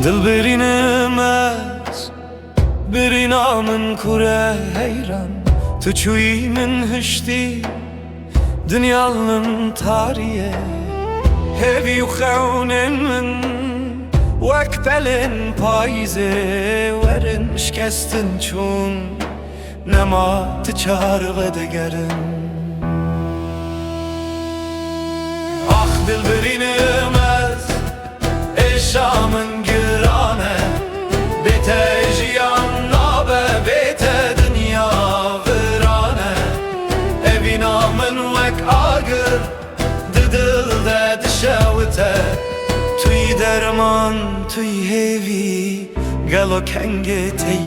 Dilbirînim Ez, birîna min kure heyran. Tu çûyî min hiştî dünyanın tariye. Hevî û xewnên min wek pelên payîzê werin şikestin çûn, nema ti çarê digerin. Ah dilbirînim ez, êşa min giran e. Bête jiyan nabe, bête dinya viran e. Evîna min wek agir di dil de dişewite. Tuyî derman, tuyî hêvî, gelo kengê tey.